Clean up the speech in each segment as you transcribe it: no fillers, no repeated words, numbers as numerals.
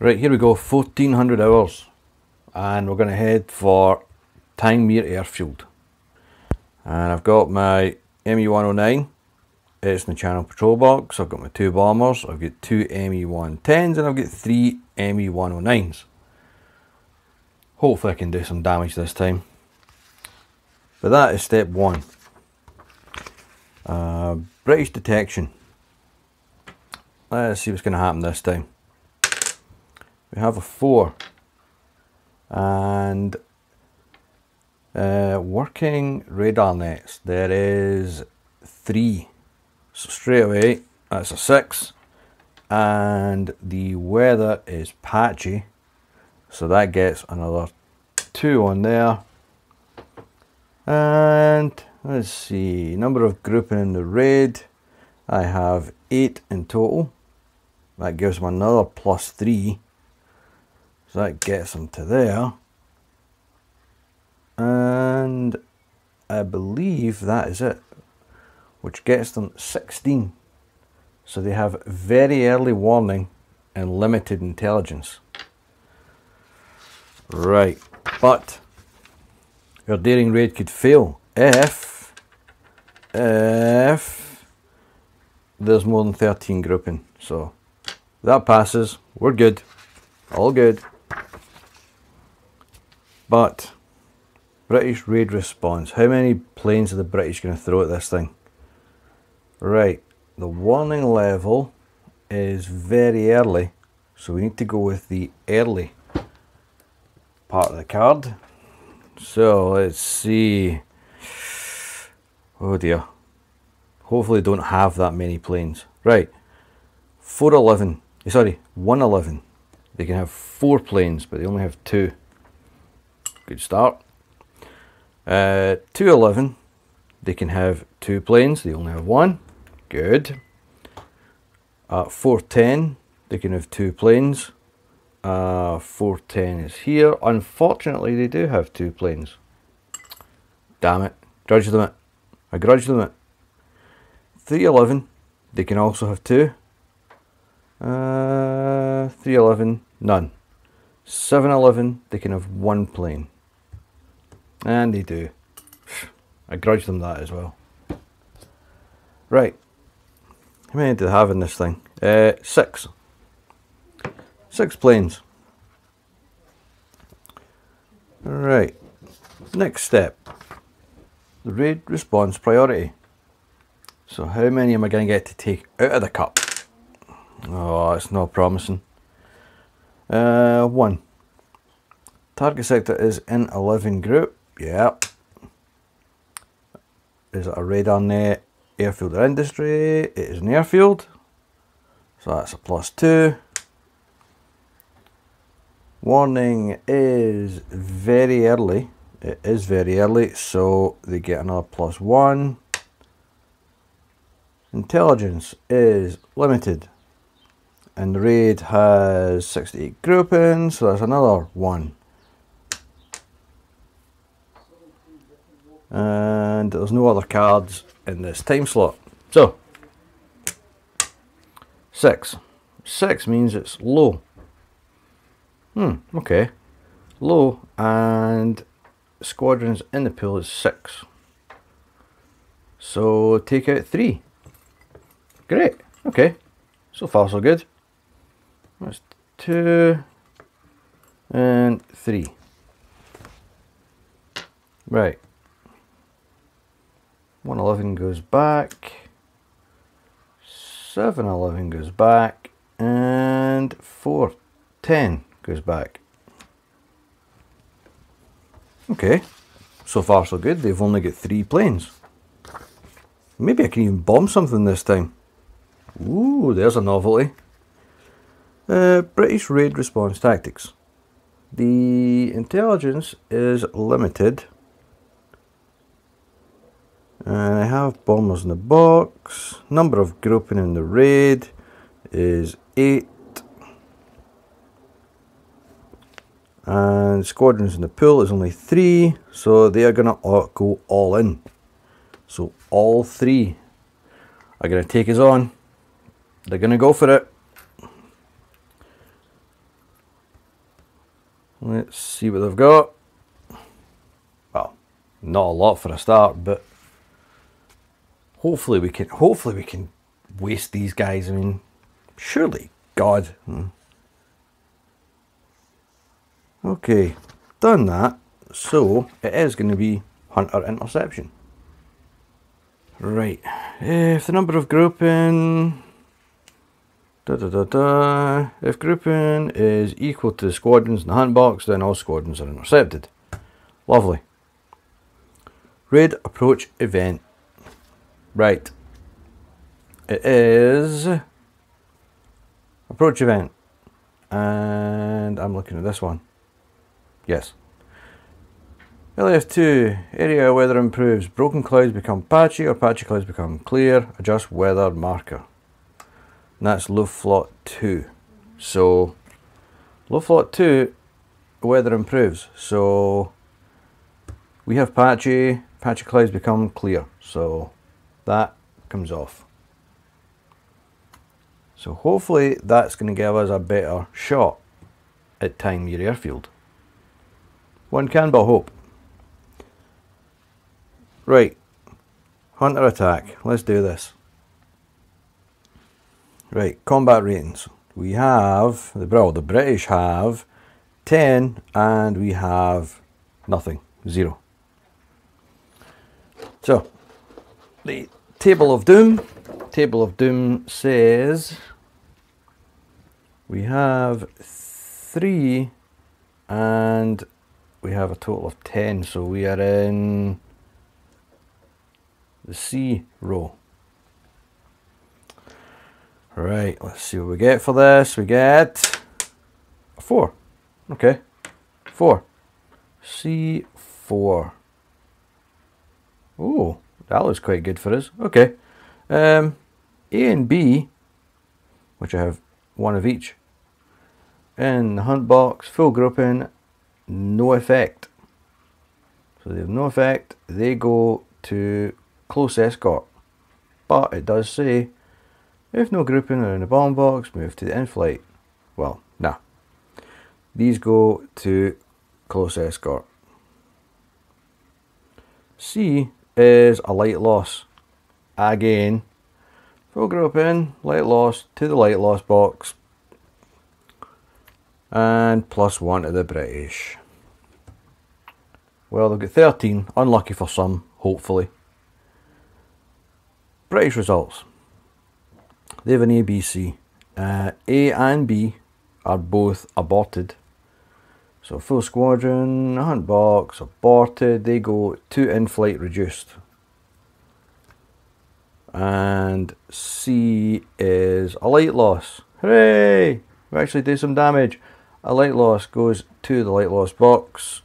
Right, here we go, 1400 hours, and we're going to head for Tangmere Airfield. And I've got my ME-109, it's my Channel Patrol box, I've got my 2 bombers, I've got 2 ME-110s, and I've got 3 ME-109s. Hopefully I can do some damage this time. But that is step 1. British detection. Let's see what's going to happen this time. We have a 4 and working radar nets. There is 3, so straight away that's a 6, and the weather is patchy, so that gets another 2 on there. And let's see, number of grouping in the raid, I have 8 in total. That gives them another +3. So that gets them to there, and I believe that is it, which gets them 16. So they have very early warning and limited intelligence. Right, but your daring raid could fail if there's more than 13 grouping. So that passes, we're good, all good. But British raid response. How many planes are the British going to throw at this thing? Right, the warning level is very early, so we need to go with the early part of the card. So let's see. Oh dear. Hopefully don't have that many planes. Right, 411. Sorry, 111. They can have 4 planes, but they only have 2. Good start. 211, they can have 2 planes, they only have 1. Good. 410, they can have 2 planes. 410 is here. Unfortunately, they do have 2 planes. Damn it. Grudge them it. I grudge them it. 311, they can also have 2. 311, none. 711, they can have 1 plane. And they do. I grudge them that as well. Right. How many do they have in this thing? 6. 6 planes. Right. Next step. The raid response priority. So how many am I going to get to take out of the cup? Oh, it's not promising. 1. Target sector is in a living group. Yeah. Is it a radar net, airfield or industry? It is an airfield. So that's a +2. Warning is very early. It is very early, so they get another +1. Intelligence is limited. And the raid has 68 groupings, so that's another 1. And there's no other cards in this time slot. So 6. 6 means it's low. Okay. Low, and squadrons in the pool is 6. So take out 3. Great. Okay. So far so good. That's 2 and 3. Right. 111 goes back, 711 goes back, and 410 goes back. Okay, so far so good. They've only got 3 planes. Maybe I can even bomb something this time. Ooh, there's a novelty. British raid response tactics. The intelligence is limited. And I have bombers in the box. Number of grouping in the raid is 8. And squadrons in the pool is only 3. So they are going to go all in. So all 3 are going to take us on. They're going to go for it. Let's see what they've got. Well, not a lot for a start, but hopefully we can waste these guys. I mean, surely, God. Okay, done that. So it is going to be hunter interception. Right. If the number of grouping, if grouping is equal to the squadrons in the hunt box, then all squadrons are intercepted. Lovely. Raid approach event. Right. It is approach event, and I'm looking at this one. Yes. LF2, area weather improves. Broken clouds become patchy or patchy clouds become clear. Adjust weather marker. And that's low float 2. So, low float 2, weather improves. So, we have patchy clouds become clear. So, that comes off. So, hopefully that's going to give us a better shot at tying your airfield. One can but hope. Right, hunter attack, let's do this. Right, combat ratings. We have, the British have 10 and we have nothing, 0. So, the Table of Doom says we have 3 and we have a total of 10, so we are in the C row. Right, let's see what we get for this. We get a 4. Okay, 4. C4. Oh, that looks quite good for us. Okay. A and B, which I have one of each. In the hunt box, full grouping, no effect. So they have no effect. They go to close escort, but it does say if no grouping are in the bomb box, move to the in-flight. Well, nah, these go to close escort. C is a light loss. Again, full grouping, light loss to the light loss box, and +1 to the British. Well, they've got 13, unlucky for some, hopefully. British results. They have an A, B, C. A and B are both aborted. So full squadron, hunt box, aborted. They go to in-flight reduced. And C is a light loss. Hooray! We actually do some damage. A light loss goes to the light loss box.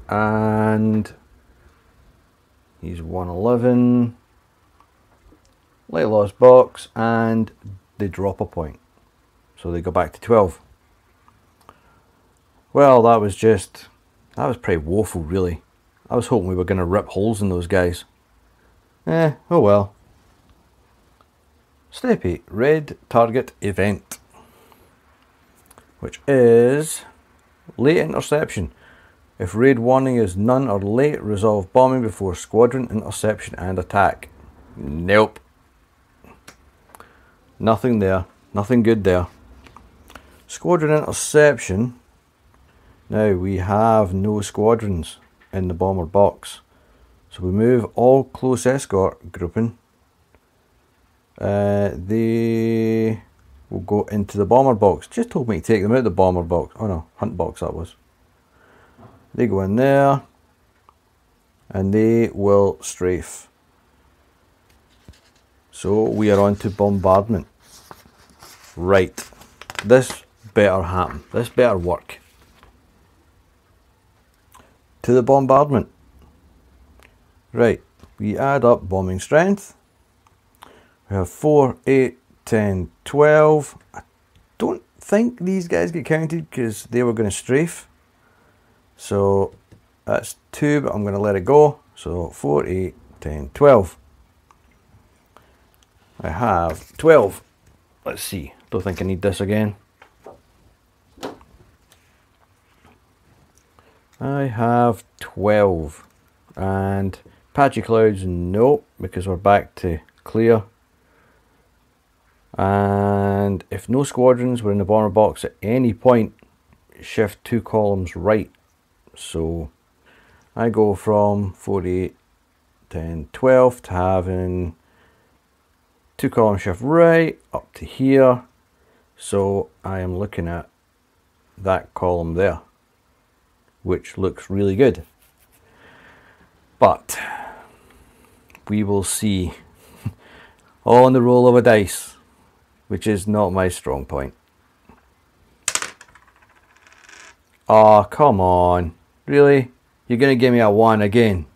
And he's 111. Light loss box, and they drop a point. So they go back to 12. Well, that was pretty woeful, really. I was hoping we were going to rip holes in those guys. Oh well. Step 8, red target event, which is late interception. If raid warning is none or late, resolve bombing before squadron interception and attack. Nope. Nothing there. Nothing good there. Squadron interception. Now we have no squadrons in the bomber box. So we move all close escort grouping. They will go into the bomber box. Just told me to take them out of the bomber box. Oh no, hunt box that was. They go in there. And they will strafe. So we are on to bombardment. Right. This better happen. This better work. To the bombardment. Right. We add up bombing strength. We have 4, 8, 10, 12. I don't think these guys get counted because they were going to strafe. So that's 2, but I'm going to let it go. So 4, 8, 10, 12. I have 12. Let's see. Don't think I need this again. I have 12. And patchy clouds, nope, because we're back to clear. And if no squadrons were in the bomber box at any point, shift 2 columns right. So I go from 48, 10, 12 to having 2 column shift right up to here. So I am looking at that column there, which looks really good. But we will see on the roll of a dice, which is not my strong point. Oh, come on. Really? You're going to give me a 1 again?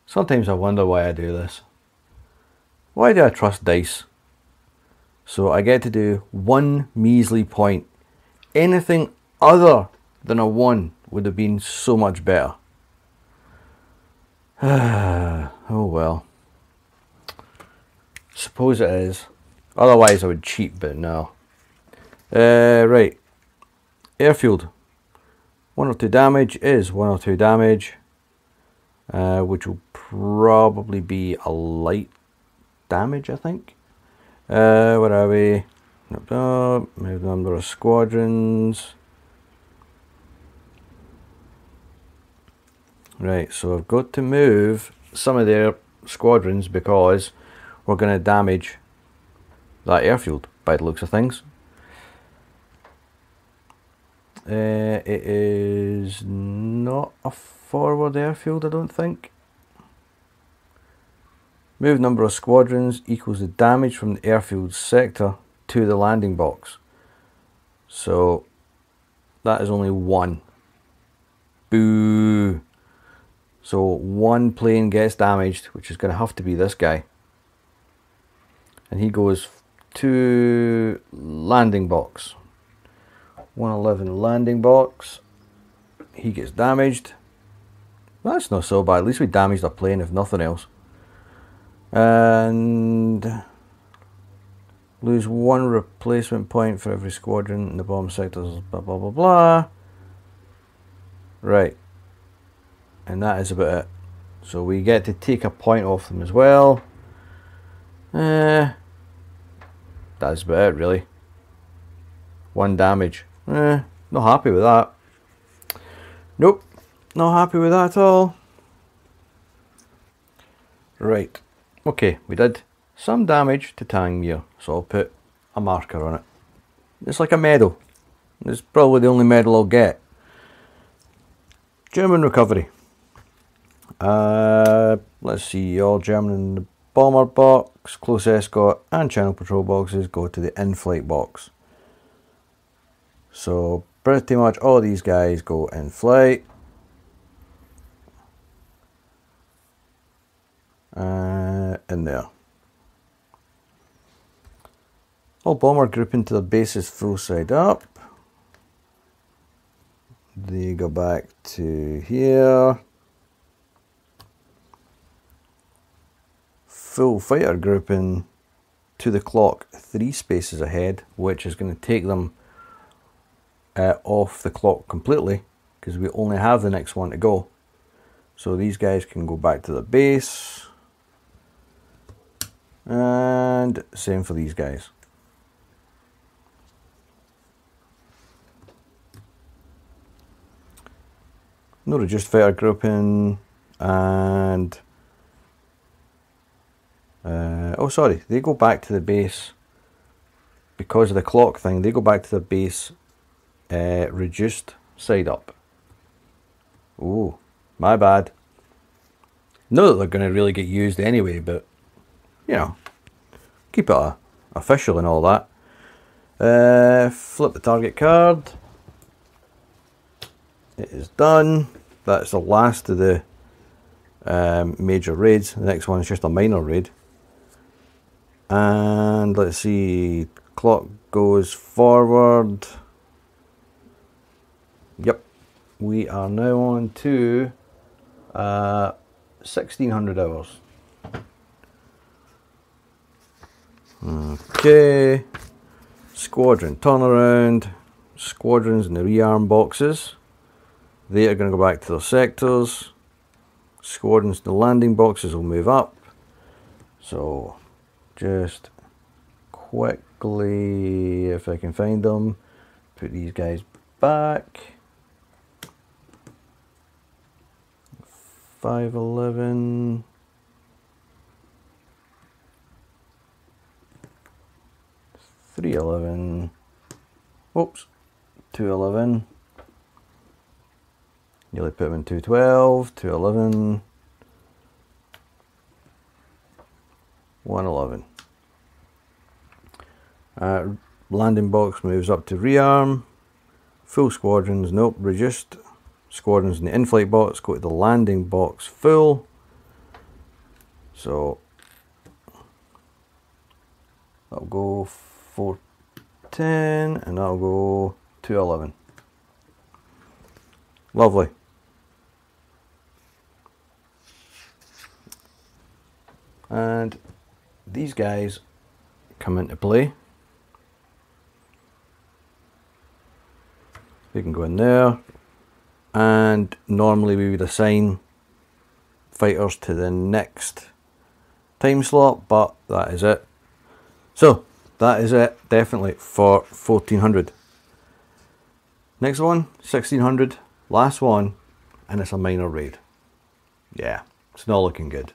Sometimes I wonder why I do this. Why do I trust dice? So I get to do 1 measly point. Anything other than a 1 would have been so much better. Oh well. Suppose it is. Otherwise I would cheat, but no. Right. Airfield. 1 or 2 damage is 1 or 2 damage. Which will probably be a light damage, I think. Where are we? Move the number of squadrons. Right, so I've got to move some of their squadrons because we're going to damage that airfield by the looks of things. It is not a forward airfield, I don't think. Move number of squadrons equals the damage from the airfield sector to the landing box. So that is only 1. Boo! So 1 plane gets damaged, which is going to have to be this guy. And he goes to landing box. 111 landing box. He gets damaged. That's not so bad. At least we damaged a plane, if nothing else. And lose 1 replacement point for every squadron in the bomb sectors. Blah blah blah blah. Right. And that is about it. So we get to take a point off them as well. That's about it, really. 1 damage. Not happy with that. Nope, not happy with that at all. Right. Okay, we did some damage to Tangmere, so I'll put a marker on it. It's like a medal. It's probably the only medal I'll get. German recovery. Let's see, all German in the bomber box, close escort and channel patrol boxes go to the in-flight box. So pretty much all these guys go in flight. In there. All bomber group into the bases full side up. They go back to here. Full fighter grouping to the clock 3 spaces ahead, which is going to take them off the clock completely because we only have the next one to go. So these guys can go back to the base, and same for these guys. No reduced fighter grouping, and oh sorry, they go back to the base because of the clock thing. They go back to the base reduced side up. Oh, my bad. Not that they're going to really get used anyway, but you know, keep it official and all that. Flip the target card. It is done. That's the last of the major raids. The next one is just a minor raid. And let's see, clock goes forward. Yep, we are now on to 1600 hours. Okay, Squadron turnaround. Squadrons in the rearm boxes. They are going to go back to their sectors. Squadrons in the landing boxes will move up. So just quickly, if I can find them, put these guys back. 511. .311. Oops. 211. Nearly put them in 212. 211. 111. Landing box moves up to rearm. Full squadrons, nope, reduced. Squadrons in the in-flight box go to the landing box full. So that'll go 410 and that'll go 211. Lovely. And these guys come into play. They can go in there, and normally we would assign fighters to the next time slot, but that is it. So that is it, definitely, for 1400. Next one, 1600, last one, and it's a minor raid. Yeah, it's not looking good.